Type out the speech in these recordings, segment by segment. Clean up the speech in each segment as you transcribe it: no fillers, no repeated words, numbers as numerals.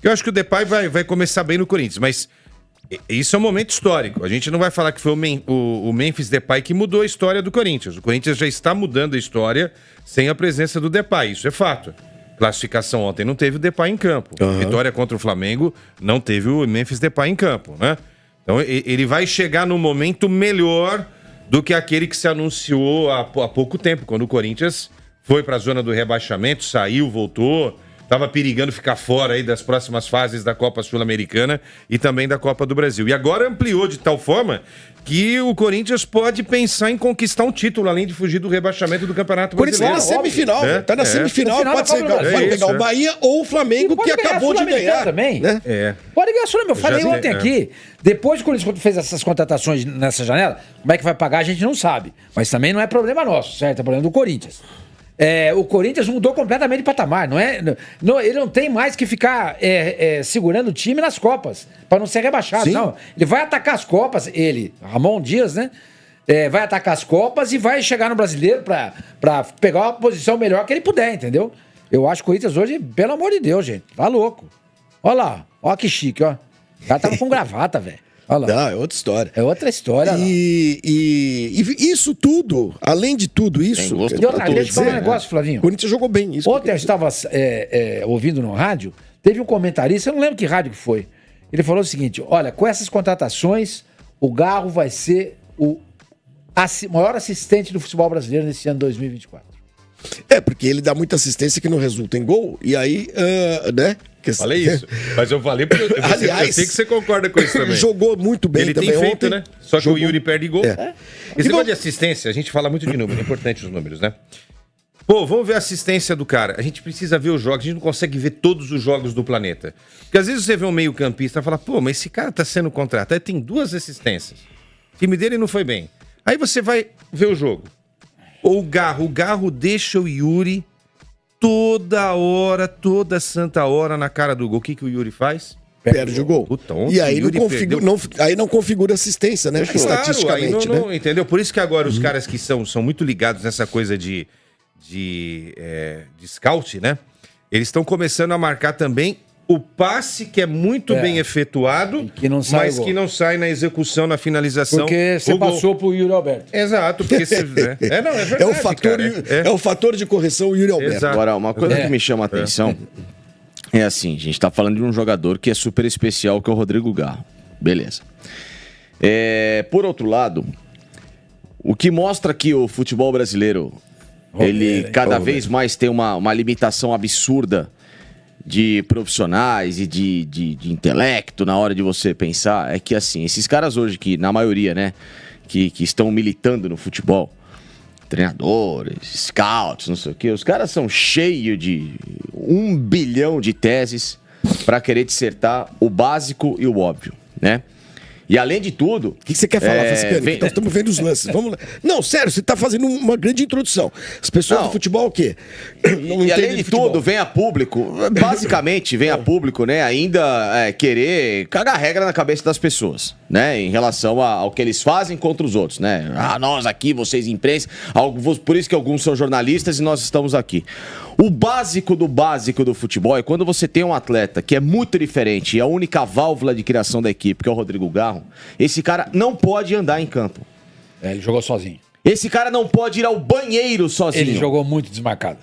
Eu acho que o Depay vai começar bem no Corinthians, mas isso é um momento histórico. A gente não vai falar que foi o Memphis Depay que mudou a história do Corinthians. O Corinthians já está mudando a história sem a presença do Depay, isso é fato. Classificação ontem não teve o Depay em campo. Vitória contra o Flamengo não teve o Memphis Depay em campo, né? Então ele vai chegar num momento melhor do que aquele que se anunciou há pouco tempo, quando o Corinthians foi para a zona do rebaixamento, saiu, voltou, estava perigando ficar fora aí das próximas fases da Copa Sul-Americana e também da Copa do Brasil. E agora ampliou de tal forma que o Corinthians pode pensar em conquistar um título, além de fugir do rebaixamento do Campeonato Brasileiro. O Corinthians está na semifinal, tá na semifinal, pode pegar o Bahia ou o Flamengo, que acabou de ganhar. Também. Né? Pode ganhar a Sul-Americana. Eu falei ontem aqui, depois que o Corinthians fez essas contratações nessa janela, como é que vai pagar a gente não sabe. Mas também não é problema nosso, certo? É problema do Corinthians. O Corinthians mudou completamente de patamar, ele não tem mais que ficar segurando o time nas Copas, para não ser rebaixado, Sim. Não. Ele vai atacar as Copas, Ramon Dias, né? Vai atacar as Copas e vai chegar no Brasileiro para pegar uma posição melhor que ele puder, entendeu? Eu acho que o Corinthians hoje, pelo amor de Deus, gente, tá louco. Olha lá, ó que chique, ó. O cara tava com gravata, velho. Não, é outra história. É outra história. E isso tudo, além de tudo isso... E outra vez, deixa eu falar um negócio, Flavinho. O Corinthians jogou bem. Isso ontem eu estava ouvindo no rádio, teve um comentarista, eu não lembro que rádio que foi. Ele falou o seguinte, olha, com essas contratações, o Garro vai ser o maior assistente do futebol brasileiro nesse ano 2024. Porque ele dá muita assistência que não resulta em gol, e aí, né... Falei isso, mas eu falei porque eu sei que você concorda com isso também. Jogou muito bem ele também tem feito, ontem, né? Só que jogou... o Yuri perde gol. Esse negócio de assistência, a gente fala muito de número, é importante os números, né? Pô, vamos ver a assistência do cara. A gente precisa ver os jogos, a gente não consegue ver todos os jogos do planeta. Porque às vezes você vê um meio-campista e fala, pô, mas esse cara tá sendo contratado, tem 2 assistências. O time dele não foi bem. Aí você vai ver o jogo. Ou o Garro deixa o Yuri toda hora, toda santa hora na cara do gol. O que o Yuri faz? Perde o gol. E aí não configura assistência, né? Claro, estatisticamente, não, né? Entendeu? Por isso que agora os caras que são muito ligados nessa coisa de scout, né? Eles estão começando a marcar também o passe que é muito bem efetuado, mas que não sai na execução, na finalização. Porque você passou pro Yuri Alberto. Exato. Porque é verdade, é o fator de correção Yuri Alberto. Exato. Agora, uma coisa que me chama a atenção é assim, a gente tá falando de um jogador que é super especial, que é o Rodrigo Garro. Beleza. Por outro lado, o que mostra que o futebol brasileiro, ele cada vez mais tem uma limitação absurda de profissionais e de intelecto na hora de você pensar, é que assim, esses caras hoje que, na maioria, né, que estão militando no futebol, treinadores, scouts, não sei o quê, os caras são cheios de 1 bilhão de teses para querer dissertar o básico e o óbvio, né? E além de tudo... O que você quer falar, Franciliano? Nós estamos vendo os lances. Vamos lá. Não, sério, você está fazendo uma grande introdução. As pessoas do futebol, o quê? E além de tudo, vem a público, basicamente vem a público, né, ainda querer cagar regra na cabeça das pessoas, né, em relação ao que eles fazem contra os outros, né? Nós aqui, vocês imprensa, por isso que alguns são jornalistas e nós estamos aqui. O básico do futebol é quando você tem um atleta que é muito diferente e a única válvula de criação da equipe, que é o Rodrigo Garro, esse cara não pode andar em campo. Ele jogou sozinho. Esse cara não pode ir ao banheiro sozinho. Ele jogou muito desmarcado.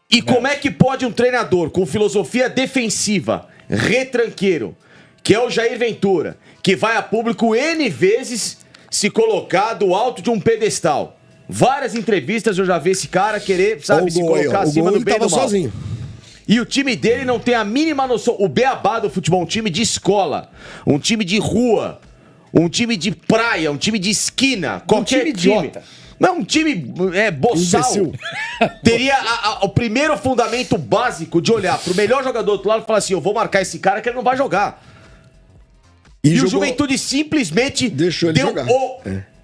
E como é que pode um treinador com filosofia defensiva, retranqueiro, que é o Jair Ventura, que vai a público N vezes se colocar do alto de um pedestal? Várias entrevistas eu já vi esse cara querer, sabe, se colocar acima do bem e do mal. Sozinho. E o time dele não tem a mínima noção. O beabá do futebol, um time de escola, um time de rua, um time de praia, um time de esquina, qualquer time. Idiota. Não, um time boçal. Teria o primeiro fundamento básico de olhar pro melhor jogador do outro lado e falar assim, eu vou marcar esse cara que ele não vai jogar. E o Juventude simplesmente deixou ele jogar.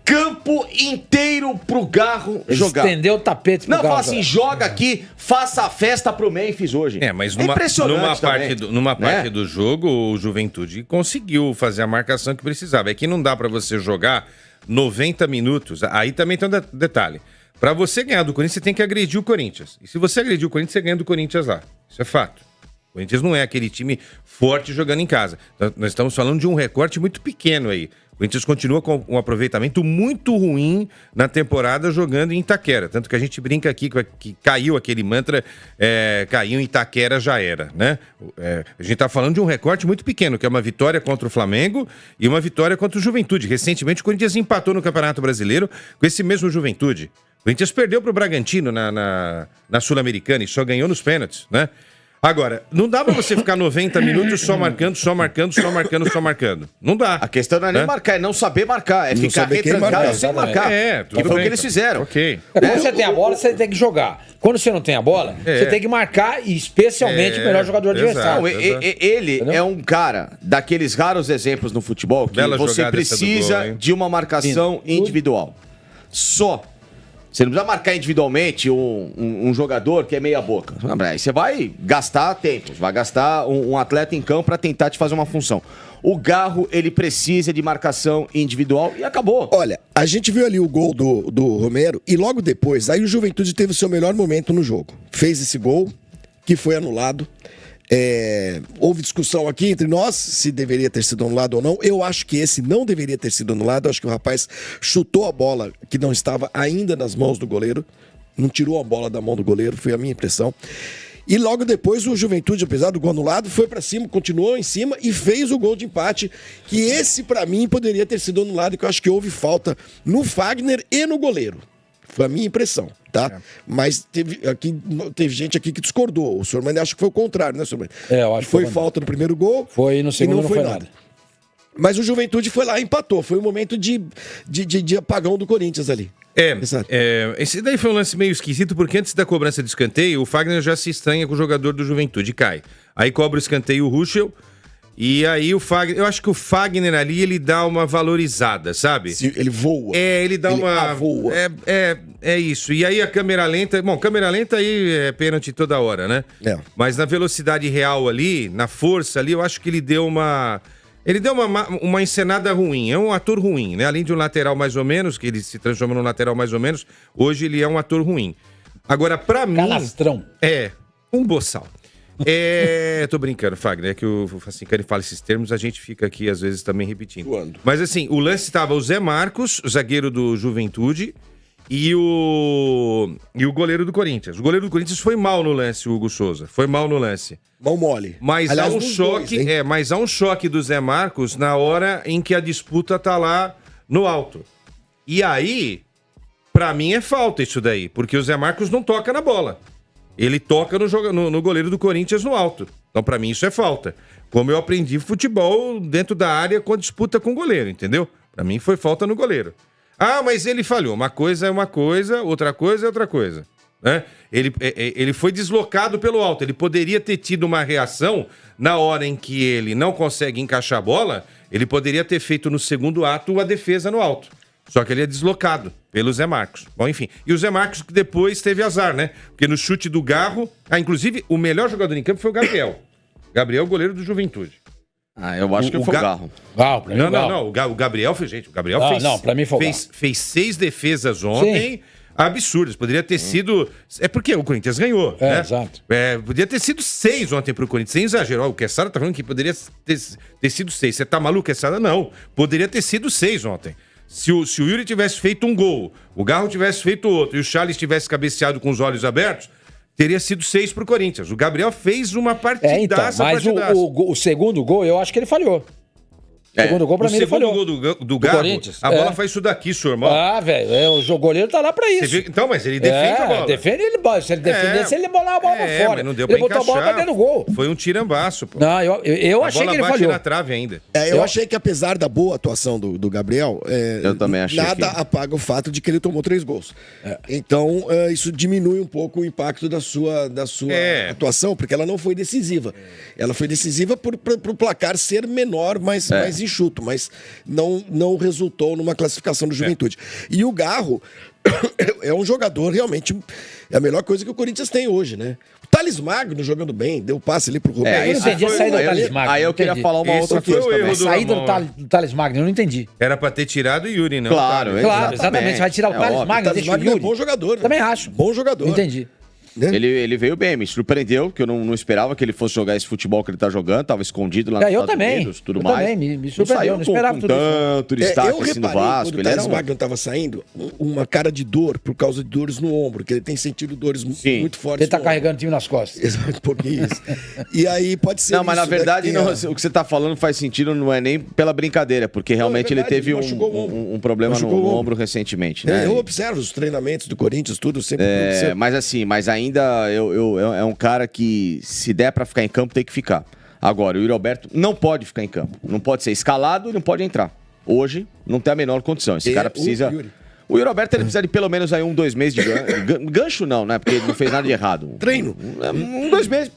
Campo inteiro pro Garro jogar. Estendeu o tapete pro Garro. Não, fala assim, joga aqui, faça a festa pro Memphis hoje. Mas numa parte do jogo, o Juventude conseguiu fazer a marcação que precisava. É que não dá pra você jogar 90 minutos. Aí também tem um detalhe. Pra você ganhar do Corinthians, você tem que agredir o Corinthians. E se você agredir o Corinthians, você ganha do Corinthians lá. Isso é fato. O Corinthians não é aquele time forte jogando em casa. Então, nós estamos falando de um recorte muito pequeno aí. O Corinthians continua com um aproveitamento muito ruim na temporada jogando em Itaquera. Tanto que a gente brinca aqui que caiu aquele mantra, caiu em Itaquera, já era, né? A gente tá falando de um recorte muito pequeno, que é uma vitória contra o Flamengo e uma vitória contra o Juventude. Recentemente o Corinthians empatou no Campeonato Brasileiro com esse mesmo Juventude. O Corinthians perdeu pro Bragantino na Sul-Americana e só ganhou nos pênaltis, né? Agora, não dá pra você ficar 90 minutos só marcando. Não dá. A questão não é nem marcar, é não saber marcar. É Não ficar saber quem retrancado marcar. sem marcar. Tudo Que foi o bem, que eles fizeram. Ok. Quando você tem a bola, você tem que jogar. Quando você não tem a bola, você tem que marcar, e especialmente o melhor jogador adversário. Não, ele é um cara daqueles raros exemplos no futebol que Bela você jogada essa do precisa gol, hein? de uma marcação individual. Só. Você não precisa marcar individualmente um jogador que é meia boca. Aí você vai gastar tempo, vai gastar um atleta em campo para tentar te fazer uma função. O Garro, ele precisa de marcação individual e acabou. Olha, a gente viu ali o gol do Romero e logo depois, aí o Juventude teve o seu melhor momento no jogo. Fez esse gol, que foi anulado. Houve discussão aqui entre nós se deveria ter sido anulado ou não. Eu acho que esse não deveria ter sido anulado. Eu acho que o rapaz chutou a bola que não estava ainda nas mãos do goleiro. Não tirou a bola da mão do goleiro, foi a minha impressão. E logo depois o Juventude, apesar do gol anulado, foi pra cima, continuou em cima e fez o gol de empate, que esse pra mim poderia ter sido anulado, que eu acho que houve falta no Fagner e no goleiro. Foi a minha impressão, tá? Mas teve gente aqui que discordou. O senhor Mane acha que foi o contrário, né, senhor Mane? Eu acho que foi falta no primeiro gol. Foi no segundo, não foi nada. Mas o Juventude foi lá e empatou. Foi um momento de apagão do Corinthians ali. Esse daí foi um lance meio esquisito, porque antes da cobrança de escanteio, o Fagner já se estranha com o jogador do Juventude, cai. Aí cobra o escanteio o Ruschel, e aí o Fagner... Eu acho que o Fagner ali, ele dá uma valorizada, sabe? Ele voa. Ele dá uma... voa. É isso. E aí a câmera lenta... Bom, câmera lenta aí é pênalti toda hora, né? Mas na velocidade real ali, na força ali, eu acho que ele deu uma... Ele deu uma encenada ruim, é um ator ruim, né? Além de um lateral mais ou menos, que ele se transforma num lateral mais ou menos, hoje ele é um ator ruim. Agora, pra mim... Canastrão. Um boçal. Tô brincando, Fagner, é que assim que ele fala esses termos, a gente fica aqui às vezes também repetindo. Voando. Mas assim, o lance estava o Zé Marcos, zagueiro do Juventude, e o goleiro do Corinthians. O goleiro do Corinthians foi mal no lance, o Hugo Souza. Foi mal no lance. Mão mole. Mas aliás, há um choque, mas há um choque do Zé Marcos na hora em que a disputa tá lá no alto. E aí, pra mim é falta isso daí, porque o Zé Marcos não toca na bola. Ele toca no goleiro do Corinthians no alto. Então, pra mim, isso é falta. Como eu aprendi futebol dentro da área com a disputa com o goleiro, entendeu? Pra mim, foi falta no goleiro. Ah, mas ele falhou. Uma coisa é uma coisa, outra coisa é outra coisa. Né? Ele foi deslocado pelo alto. Ele poderia ter tido uma reação na hora em que ele não consegue encaixar a bola. Ele poderia ter feito no segundo ato a defesa no alto. Só que ele é deslocado pelo Zé Marcos. Bom, enfim. E o Zé Marcos que depois teve azar, né? Porque no chute do Garro... inclusive, o melhor jogador em campo foi o Gabriel. Gabriel, goleiro do Juventude. Eu acho que foi o Garro. Pra mim, Não. O Gabriel fez... Gente, o Gabriel fez... Não, pra mim foi o Garro. Fez 6 defesas ontem... Sim. Absurdas. Poderia ter sido... É porque o Corinthians ganhou, né? Exato. Podia ter sido 6 ontem pro Corinthians. Sem exagero. O Quesada tá falando que poderia ter sido 6. Você tá maluco, Quesada? Não. Poderia ter sido 6 ontem. Se o Yuri tivesse feito um gol, o Garro tivesse feito outro e o Charles tivesse cabeceado com os olhos abertos, teria sido 6 pro Corinthians. O Gabriel fez uma partidaça. Mas o segundo gol, eu acho que ele falhou. O segundo gol pra mim ele falhou. O segundo gol do Garro, a bola faz isso daqui, senhor irmão. Velho, o goleiro tá lá pra isso. Então, mas ele defende a bola. Defende ele, se ele defendesse, ele bolar a bola pra fora. Mas não deu pra ele botou a bola pra dentro do gol. Foi um tirambaço, pô. Não, eu achei que ele falhou. A bola bate na trave ainda. Eu achei que apesar da boa atuação do Gabriel, eu também achei nada apaga o fato de que ele tomou 3 gols. Então, isso diminui um pouco o impacto da sua atuação, porque ela não foi decisiva. Ela foi decisiva pro placar ser menor, mais enxuto, mas não resultou numa classificação do Juventude. E o Garro é um jogador realmente... É a melhor coisa que o Corinthians tem hoje, né? O Thales Magno jogando bem, deu passe ali pro Romero. Eu não entendi a saída do Thales Magno. Aí eu queria falar uma outra coisa. A saída do Thales Magno, eu não entendi. Era pra ter tirado o Yuri, não? Claro, exatamente. Você vai tirar o Thales Magno, deixa o Yuri. É bom jogador. Também acho. Bom jogador. Entendi. né? Ele veio bem, me surpreendeu, porque eu não esperava que ele fosse jogar esse futebol que ele tá jogando, tava escondido lá nos eu Estados também. Unidos, tudo Eu mais. também, me surpreendeu, não esperava tudo isso. tanto destaque eu assim no reparei, Vasco. quando o Ele era Thales Magno tava saindo, uma cara de dor, por causa de dores no ombro, que ele tem sentido dores Sim. muito fortes Ele tá no ombro. carregando o time nas costas. Exato, um pouquinho isso. E aí pode ser Não, mas na isso, verdade né, o que você tá falando faz sentido, não é nem pela brincadeira, porque realmente verdade, ele teve ele machucou o ombro. um problema no Machucou o ombro. ombro recentemente, né? Eu observo os treinamentos do Corinthians, tudo sempre. Mas ainda é um cara que, se der pra ficar em campo, tem que ficar. Agora, o Yuri Alberto não pode ficar em campo. Não pode ser escalado e não pode entrar. Hoje, não tem a menor condição. Esse cara precisa... O Yuri Alberto ele precisa de pelo menos aí 2 meses de gancho, não, né? Porque ele não fez nada de errado. Treino. 2 meses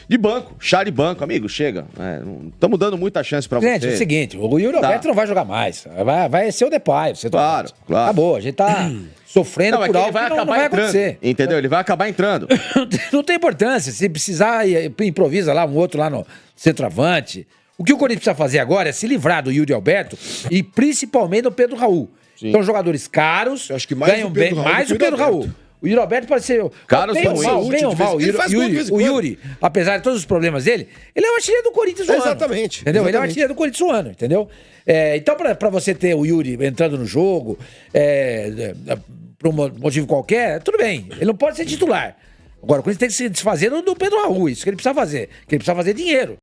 de banco. Chá de banco, amigo, chega. Estamos dando muita chance pra Gente, você. é o seguinte, o Yuri Alberto não vai jogar mais. Vai ser o Depay. Claro. Acabou, a gente tá sofrendo por algo que não vai acontecer. Entendeu? Ele vai acabar entrando. Não tem importância. Se precisar, improvisa lá um outro lá no centroavante. O que o Corinthians precisa fazer agora é se livrar do Yuri Alberto e principalmente do Pedro Raul. Sim. São jogadores caros, Eu acho que mais ganham o Pedro bem Raul mais do o que o Pedro Alberto. Raul. O Yuri Alberto pode ser... Caros bem ou são mal, úteis, bem ou mal. ele faz gol de vez em O quando. Yuri, apesar de todos os problemas dele, ele é o artilheiro do Corinthians do ano. Exatamente, Entendeu? Ele é o exatamente. artilheiro do Corinthians do ano, entendeu? Então, pra você ter o Yuri entrando no jogo, por um motivo qualquer, tudo bem. Ele não pode ser titular. Agora, o Corinthians tem que se desfazer do Pedro Raul. Isso que ele precisa fazer. Que ele precisa fazer dinheiro.